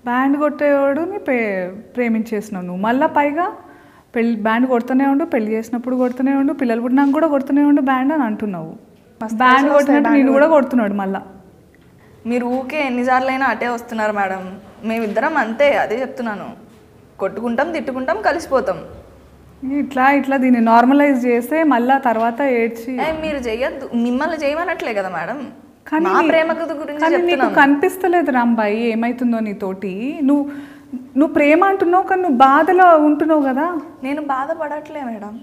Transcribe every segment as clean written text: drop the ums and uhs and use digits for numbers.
Band కొట్టేవాడుని ప్రేమించేసినావు నువ్వు. మళ్ళీ పైగా బ్యాండ్ కొడుతూనే ఉండు, పెళ్లి చేసినప్పుడు కొడుతూనే ఉండు, పిల్లలు పుట్టినాక కూడా కొడుతూనే ఉండు బ్యాండ్ అని అంటున్నావు. బ్యాండ్ కొట్టినట్టు నేను కూడా కొడుతున్నాడు మళ్ళీ. మీరు ఊకే ఎన్నిసార్లైనా అటే వస్తున్నారు మేడం. మేమిద్దరం అంతే, అదే చెప్తున్నాను. కొట్టుకుంటాం, తిట్టుకుంటాం, కలిసిపోతాం. ఇట్లా దీన్ని నార్మలైజ్ చేస్తే మళ్ళీ తర్వాత ఏడ్చి మీరు చెయ్యొద్దు. మిమ్మల్ని చేయమనట్లే కదా మేడం, మా ప్రేమ గురించి నీకు కనిపిస్తలేదు రాంబాయి ఏమైతుందో నీతోటి. నువ్వు ప్రేమ అంటున్నావు కానీ నువ్వు బాధలో ఉంటున్నావు కదా. నేను బాధపడట్లే మేడం.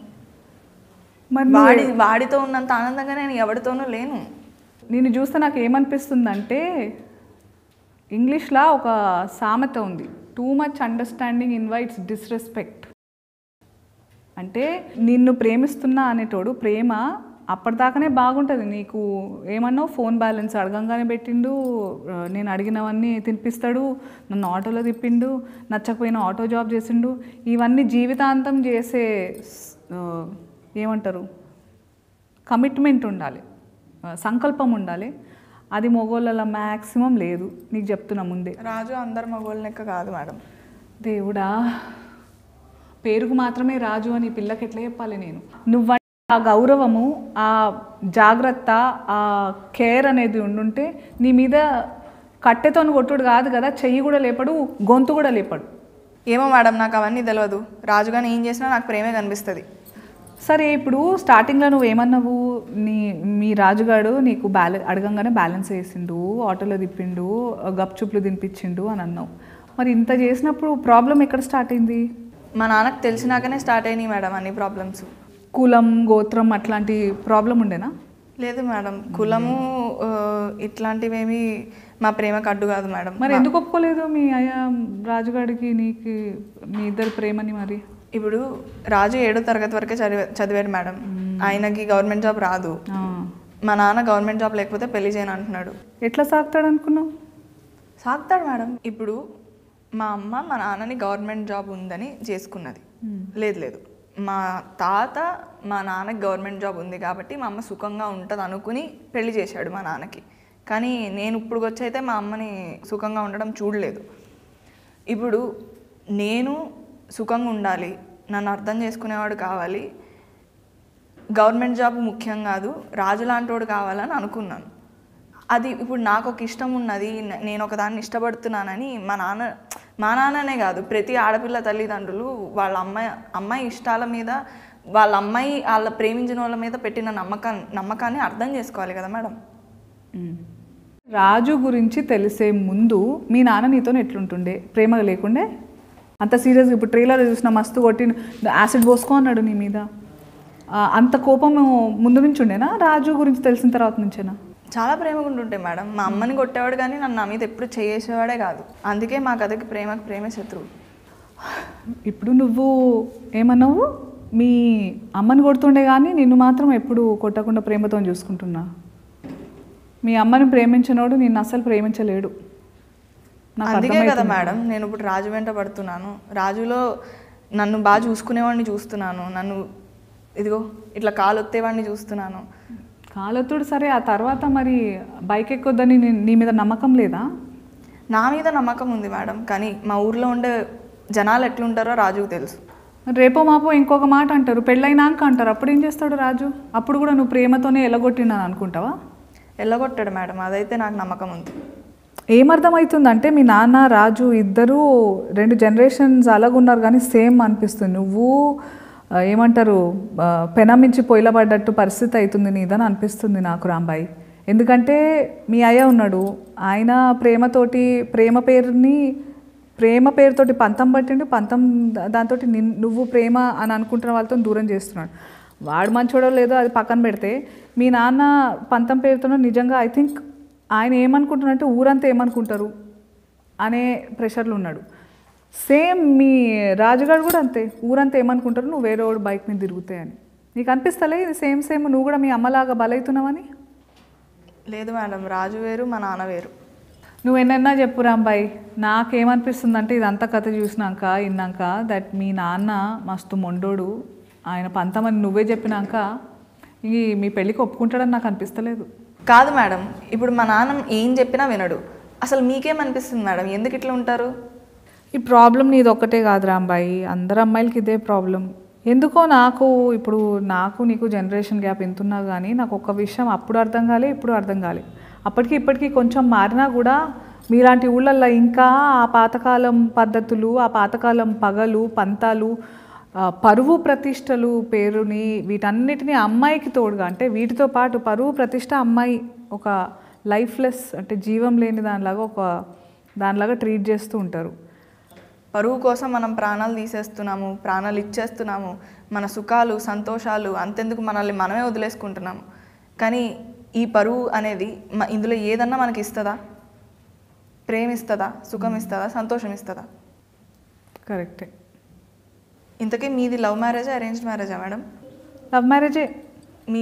మరి వాడితో ఉన్నంత ఆనందంగా నేను ఎవరితోనూ లేను. నేను చూస్తే నాకు ఏమనిపిస్తుందంటే ఇంగ్లీష్లో ఒక సామెత ఉంది, too much understanding invites disrespect. అంటే నిన్ను ప్రేమిస్తున్నా అనేటోడు ప్రేమ అప్పటిదాకానే బాగుంటుంది. నీకు ఏమన్నావు, ఫోన్ బ్యాలెన్స్ అడగంగానే పెట్టిండు, నేను అడిగినవన్నీ తినిపిస్తాడు, నన్ను ఆటోలో తిప్పిండు, నచ్చకపోయినా ఆటో జాబ్ చేసిండు. ఇవన్నీ జీవితాంతం చేసే ఏమంటారు కమిట్మెంట్ ఉండాలి, సంకల్పం ఉండాలి. అది మగోళ్ళ మ్యాక్సిమం లేదు. నీకు చెప్తున్నా ముందే. రాజు అందరు మగోళ్ళ లెక్క కాదు మేడం. దేవుడా, పేరుకు మాత్రమే రాజు అని పిల్లకి ఎట్లా చెప్పాలి నేను? నువ్వు ఆ గౌరవము, ఆ జాగ్రత్త, ఆ కేర్ అనేది ఉండుంటే నీ మీద కట్టెతో కొట్టుడు కాదు కదా, చెయ్యి కూడా లేపడు, గొంతు కూడా లేపడు. ఏమో మేడం, నాకు అవన్నీ తెలియదు. రాజుగాని ఏం చేసినా నాకు ప్రేమే కనిపిస్తుంది. సరే, ఇప్పుడు స్టార్టింగ్లో నువ్వు ఏమన్నావు, మీ రాజుగాడు నీకు అడగంగానే బ్యాలెన్స్ వేసిండు, ఆటోలో తిప్పిండు, గప్చుప్లు తినిపించిండు అని అన్నావు. మరి ఇంత చేసినప్పుడు ప్రాబ్లం ఎక్కడ స్టార్ట్ అయింది? మా నాన్నకు తెలిసినాకనే స్టార్ట్ అయినాయి మేడం అన్ని ప్రాబ్లమ్స్. కులం, గోత్రం అట్లాంటి ప్రాబ్లం ఉండేనా? లేదు మేడం, కులము ఇట్లాంటివేమీ మా ప్రేమకు అడ్డు కాదు మేడం. మరి ఎందుకు ఒప్పుకోలేదు మీ అయ్యా రాజుగాడికి నీకు మీ ఇద్దరు ప్రేమని? మరి ఇప్పుడు రాజు 7వ తరగతి వరకే చదివాడు మేడం. ఆయనకి గవర్నమెంట్ జాబ్ రాదు. మా నాన్న గవర్నమెంట్ జాబ్ లేకపోతే పెళ్లి చేయను అంటున్నాడు. ఎట్లా సాగుతాడు అనుకున్నావు? సాగుతాడు మేడం. ఇప్పుడు మా అమ్మ మా నాన్నని గవర్నమెంట్ జాబ్ ఉందని చేసుకున్నది. లేదు, మా తాత మా నాన్నకి గవర్నమెంట్ జాబ్ ఉంది కాబట్టి మా అమ్మ సుఖంగా ఉంటుంది అనుకుని పెళ్లి చేశాడు మా నాన్నకి. కానీ నేను ఇప్పుడు వచ్చైతే మా అమ్మని సుఖంగా ఉండడం చూడలేదు. ఇప్పుడు నేను సుఖంగా ఉండాలి, నన్ను అర్థం చేసుకునేవాడు కావాలి, గవర్నమెంట్ జాబ్ ముఖ్యం కాదు, రాజు లాంటివాడు కావాలని అనుకున్నాను. అది ఇప్పుడు నాకు ఒక ఇష్టం ఉన్నది, నేను ఒక దాన్ని ఇష్టపడుతున్నానని మా నాన్ననే కాదు, ప్రతి ఆడపిల్ల తల్లిదండ్రులు వాళ్ళ అమ్మాయి ఇష్టాల మీద, వాళ్ళ అమ్మాయి వాళ్ళ ప్రేమించిన వాళ్ళ మీద పెట్టిన నమ్మకాన్ని అర్థం చేసుకోవాలి కదా మేడం. రాజు గురించి తెలిసే ముందు మీ నాన్న నీతో ఎట్లుంటుండే? ప్రేమ లేకుండే? అంత సీరియస్గా ఇప్పుడు ట్రైలర్ చూసిన మస్తు కొట్టి యాసిడ్ పోసుకో అన్నాడు నీ మీద, అంత కోపం ముందు నుంచి ఉండేనా రాజు గురించి తెలిసిన తర్వాత నుంచేనా? చాలా ప్రేమగా ఉంటుంటే మేడం. మా అమ్మని కొట్టేవాడు కానీ నన్ను నా మీద ఎప్పుడు చేసేవాడే కాదు. అందుకే మా కథకి ప్రేమే శత్రువు. ఇప్పుడు నువ్వు ఏమన్నావు, మీ అమ్మని కొడుతుండే కానీ నిన్ను మాత్రం ఎప్పుడు కొట్టకుండా ప్రేమతో చూసుకుంటున్నా. మీ అమ్మని ప్రేమించినోడు నిన్ను అసలు ప్రేమించలేడు. అందుకే కదా మేడం నేను ఇప్పుడు రాజు వెంట పడుతున్నాను. రాజులో నన్ను బాగా చూసుకునేవాడిని చూస్తున్నాను, నన్ను ఇదిగో ఇట్లా కాలొత్తేవాడిని చూస్తున్నాను. కాలొత్తుడు సరే, ఆ తర్వాత మరి బైక్ ఎక్కొద్దని నీ మీద నమ్మకం లేదా? నా మీద నమ్మకం ఉంది మేడం, కానీ మా ఊర్లో ఉండే జనాలు ఎట్లుంటారో రాజుకు తెలుసు. రేపో మాపో ఇంకొక మాట అంటారు, పెళ్ళైనాక అంటారు. అప్పుడు ఏం చేస్తాడు రాజు? అప్పుడు కూడా నువ్వు ప్రేమతోనే ఎల్లగొట్టినాను అనుకుంటావా? ఎల్లగొట్టాడు మేడం, అదైతే నాకు నమ్మకం ఉంది. ఏమర్థమవుతుందంటే మీ నాన్న రాజు ఇద్దరు 2 జనరేషన్స్ అలాగున్నారు కానీ సేమ్ అనిపిస్తుంది. నువ్వు ఏమంటారు పెనమించి పొయ్యిలబడ్డట్టు పరిస్థితి అవుతుంది నీదని అనిపిస్తుంది నాకు రాంబాయి. ఎందుకంటే మీ అయ్య ఉన్నాడు, ఆయన ప్రేమ పేరుతోటి పంతం పట్టిండు, దాంతో నువ్వు ప్రేమ అని అనుకుంటున్న వాళ్ళతో దూరం చేస్తున్నాడు. వాడు మంచోడో లేదో అది పక్కన పెడితే మీ నాన్న పంతం పేరుతో నిజంగా ఐ థింక్ ఆయన ఏమనుకుంటున్నారంటే ఊరంతా ఏమనుకుంటారు అనే ప్రెషర్లు ఉన్నాడు. సేమ్ మీ రాజుగాడు కూడా అంతే, ఊరంతా ఏమనుకుంటారు నువ్వు వేరే వాడు బైక్ మీద తిరుగుతాయని. నీకు అనిపిస్తలే ఇది సేమ్ నువ్వు కూడా మీ అమ్మలాగా బలవుతున్నావని? లేదు మేడం, రాజు వేరు మా నాన్న వేరు. నువ్వు ఎన్నైనా చెప్పు రాంబాయి, నాకేమనిపిస్తుందంటే ఇదంతా కథ చూసినాక విన్నాక దట్ మీ నాన్న మస్తు మొండోడు, ఆయన పంతమని నువ్వే చెప్పినాక మీ పెళ్ళికి ఒప్పుకుంటాడని నాకు అనిపిస్తలేదు. కాదు మేడం, ఇప్పుడు మా నాన్న ఏం చెప్పినా వినడు. అసలు మీకేమనిపిస్తుంది మేడం, ఎందుకు ఇట్లా ఉంటారు? ఈ ప్రాబ్లం నీది ఒక్కటే కాదు రాంబాయి, అందరు అమ్మాయిలకి ఇదే ప్రాబ్లం. ఎందుకో నాకు ఇప్పుడు నీకు జనరేషన్ గ్యాప్ ఎంతున్నా కానీ నాకు ఒక విషయం అప్పుడు అర్థం కాలే, ఇప్పుడు అర్థం కాలే. అప్పటికి ఇప్పటికీ కొంచెం మారినా కూడా మీలాంటి ఊళ్ళల్లో ఇంకా ఆ పాతకాలం పద్ధతులు, ఆ పాతకాలం పగలు పంతాలు, పరువు ప్రతిష్టలు పేరుని వీటన్నిటిని అమ్మాయికి తోడుగా, అంటే వీటితో పాటు పరువు ప్రతిష్ట అమ్మాయి ఒక లైఫ్లెస్, అంటే జీవం లేని దానిలాగా ట్రీట్ చేస్తూ ఉంటారు. పరువు కోసం మనం ప్రాణాలు తీసేస్తున్నాము, ప్రాణాలు ఇచ్చేస్తున్నాము, మన సుఖాలు సంతోషాలు అంతెందుకు మనల్ని మనమే వదిలేసుకుంటున్నాము. కానీ ఈ పరువు అనేది ఇందులో ఏదన్నా మనకి ఇస్తుందా? ప్రేమ ఇస్తుందా? సుఖం ఇస్తుందా? సంతోషం ఇస్తుందా? కరెక్టే. ఇంతకీ మీది లవ్ మ్యారేజా అరేంజ్డ్ మ్యారేజా మేడం? లవ్ మ్యారేజే.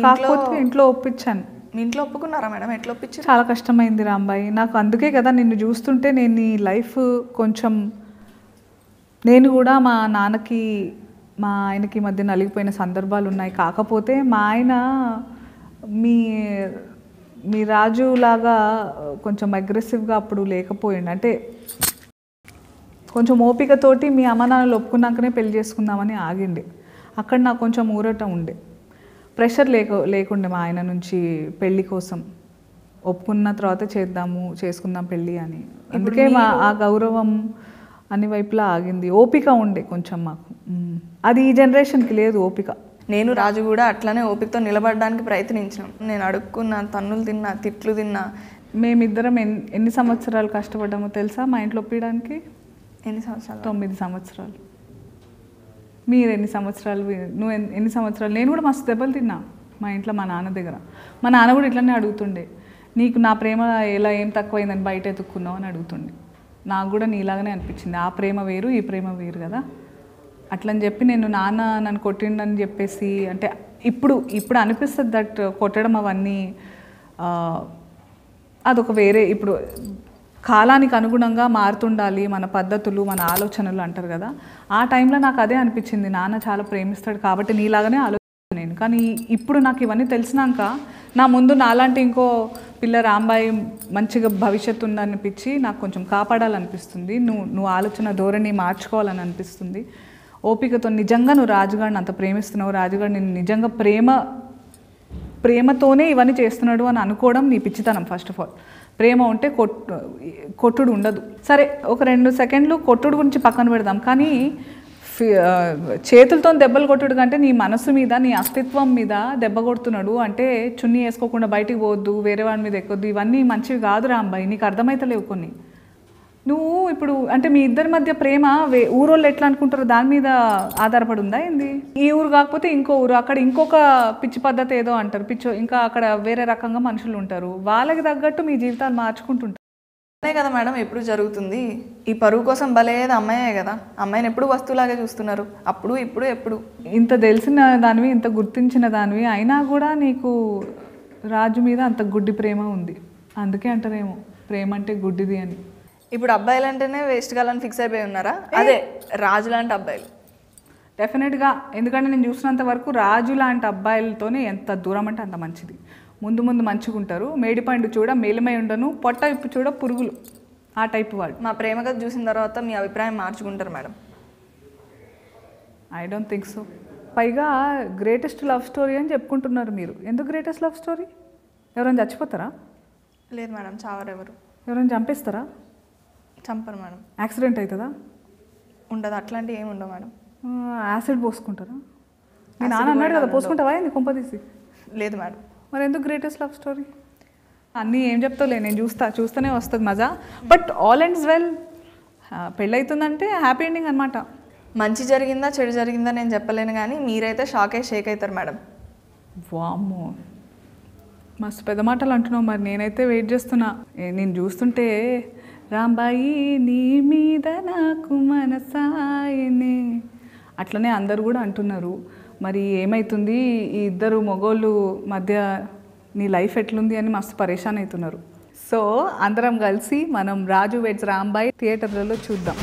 కాకపోతే ఇంట్లో ఒప్పించాను. మీ ఇంట్లో ఒప్పుకున్నారా మేడం? ఎట్లా ఒప్పించారు? చాలా కష్టమైంది రాంబాయి నాకు. అందుకే కదా నిన్ను చూస్తుంటే నేను ఈ లైఫ్ కొంచెం, నేను కూడా మా నాన్నకి మా ఆయనకి మధ్య నలిగిపోయిన సందర్భాలు ఉన్నాయి. కాకపోతే మా ఆయన మీ రాజులాగా కొంచెం అగ్రెసివ్గా అప్పుడు లేకపోయిండు. అంటే కొంచెం ఓపికతోటి మీ అమ్మ నాన్నలు ఒప్పుకున్నాకనే పెళ్లి చేసుకుందామని ఆగిండి. అక్కడ నాకు కొంచెం ఊరట ఉండే, ప్రెషర్ లేకుండే మా ఆయన నుంచి పెళ్ళి కోసం. ఒప్పుకున్న తర్వాత చేసుకుందాం పెళ్ళి అని. అందుకే ఆ గౌరవం అన్ని వైపులా ఆగింది. ఓపిక ఉండే కొంచెం మాకు. అది ఈ జనరేషన్కి లేదు ఓపిక. నేను రాజు కూడా అట్లనే ఓపికతో నిలబడడానికి ప్రయత్నించాం. నేను అడుక్కున్నా, తన్నులు తిన్నా, తిట్లు తిన్నా. మేమిద్దరం ఎన్ని సంవత్సరాలు కష్టపడ్డామో తెలుసా మా ఇంట్లో ఒప్పించడానికి? ఎన్ని సంవత్సరాలు? 9 సంవత్సరాలు. మీరు ఎన్ని సంవత్సరాలు, నువ్వు ఎన్ని సంవత్సరాలు? నేను కూడా మస్తు దెబ్బలు తిన్నా మా ఇంట్లో మా నాన్న దగ్గర. మా నాన్న కూడా ఇట్లనే అడుగుతుండే, నీకు నా ప్రేమ ఏం తక్కువైందని బయట ఎత్తుక్కున్నావు అని అడుగుతుండే. నాకు కూడా నీలాగానే అనిపించింది, ఆ ప్రేమ వేరు ఈ ప్రేమ వేరు కదా అట్లని చెప్పి. నేను నాన్న నన్ను కొట్టిండని చెప్పేసి, అంటే ఇప్పుడు అనిపిస్తుంది దట్ కొట్టడం అవన్నీ అదొక వేరే, ఇప్పుడు కాలానికి అనుగుణంగా మారుతుండాలి మన పద్ధతులు మన ఆలోచనలు అంటారు కదా. ఆ టైంలో నాకు అదే అనిపించింది, నాన్న చాలా ప్రేమిస్తాడు కాబట్టి నీలాగానే ఆలోచించాను నేను. కానీ ఇప్పుడు నాకు ఇవన్నీ తెలిసినాక నా ముందు నాలాంటి ఇంకో పిల్ల రాంబాయి మంచిగా భవిష్యత్తు ఉందనిపించి నాకు కొంచెం కాపాడాలనిపిస్తుంది. నువ్వు ఆలోచన ధోరణి మార్చుకోవాలని అనిపిస్తుంది. ఓపికతో నిజంగా నువ్వు రాజుగాడిని అంత ప్రేమిస్తున్నావు, రాజుగాడు నేను నిజంగా ప్రేమతోనే ఇవన్నీ చేస్తున్నాడు అని అనుకోవడం నీ పిచ్చితనం. ఫస్ట్ ఆఫ్ ఆల్ ప్రేమ ఉంటే కొట్టుడు ఉండదు. సరే ఒక 2 సెకండ్లు కొట్టుడు గురించి పక్కన పెడదాం, కానీ చేతులతో దెబ్బలు కొట్టుడు కంటే నీ మనసు మీద నీ అస్తిత్వం మీద దెబ్బ కొడుతున్నాడు అంటే చున్నీ వేసుకోకుండా బయటికి పోవద్దు, వేరే వాడి మీద ఎక్కొద్దు, ఇవన్నీ మంచివి కాదు రాంబాయి. నీకు అర్థమైతలేవు కొన్ని. నువ్వు ఇప్పుడు అంటే మీ ఇద్దరి మధ్య ప్రేమ ఊరోళ్ళు ఎట్లా అనుకుంటారో దాని మీద ఆధారపడి ఉందా ఏంది? ఈ ఊరు కాకపోతే ఇంకో ఊరు, అక్కడ ఇంకొక పిచ్చి పద్ధతి ఏదో అంటారు, ఇంకా అక్కడ వేరే రకంగా మనుషులు ఉంటారు, వాళ్ళకి తగ్గట్టు మీ జీవితాలు మార్చుకుంటుంటారు. అదే కదా మేడం ఎప్పుడు జరుగుతుంది. ఈ పరువు కోసం బలేది అమ్మాయే కదా, అమ్మాయిని ఎప్పుడు వస్తువులాగా చూస్తున్నారు, అప్పుడు ఇప్పుడు ఎప్పుడు. ఇంత తెలిసిన దానివి, ఇంత గుర్తించిన దానివి అయినా కూడా నీకు రాజు మీద అంత గుడ్డి ప్రేమ ఉంది. అందుకే అంటారేమో ప్రేమ అంటే గుడ్డిది అని. ఇప్పుడు అబ్బాయిలు అంటేనే వేస్ట్ కాలని ఫిక్స్ అయిపోయి ఉన్నారా? అదే రాజు లాంటి అబ్బాయిలు డెఫినెట్గా. ఎందుకంటే నేను చూసినంత వరకు రాజు లాంటి అబ్బాయిలతోనే ఎంత దూరం అంటే అంత మంచిది. ముందు మంచిగా ఉంటారు, మేడిపండు చూడ మేలిమై ఉండను, పొట్ట విప్పు చూడ పురుగులు, ఆ టైప్ వాడు. మా ప్రేమ కథ చూసిన తర్వాత మీ అభిప్రాయం మార్చుకుంటారు madam? I don't think so. పైగా గ్రేటెస్ట్ లవ్ స్టోరీ అని చెప్పుకుంటున్నారు మీరు. ఎందుకు గ్రేటెస్ట్ లవ్ స్టోరీ? ఎవరైనా చచ్చిపోతారా? లేదు మేడం, చావరు. ఎవరైనా చంపేస్తారా? చంపరు మేడం. యాక్సిడెంట్ అవుతుందా? ఉండదు, అట్లాంటివి ఏమి ఉండవు మేడం. యాసిడ్ పోసుకుంటారా? మీ నాన్న అన్నాడు కదా పోసుకుంటావా ఏంది కొంపదీసి? లేదు మేడం. మరి ఎందుకు గ్రేటెస్ట్ లవ్ స్టోరీ? అన్నీ ఏం చెప్తావులే, నేను చూస్తూనే వస్తుంది మజా. But all ends well. పెళ్ళవుతుందంటే హ్యాపీ ఎండింగ్ అనమాట. మంచి జరిగిందా చెడు జరిగిందా నేను చెప్పలేను, కానీ మీరైతే షేక్ అవుతారు మేడం. వామ్మో, మస్తు పెద్ద మాటలు అంటున్నావు. మరి నేనైతే వెయిట్ చేస్తున్నా. నేను చూస్తుంటే రాంబాయి నీ మీద నాకు మనసాయనే అట్లనే అందరు కూడా అంటున్నారు. మరి ఏమవుతుంది ఈ ఇద్దరు మగోళ్ళు మధ్య, నీ లైఫ్ ఎట్లుంది అని మస్తు పరేషాన్ అవుతున్నారు. సో అందరం కలిసి మనం రాజు వెడ్స్ రాంబాయి థియేటర్లలో చూద్దాం.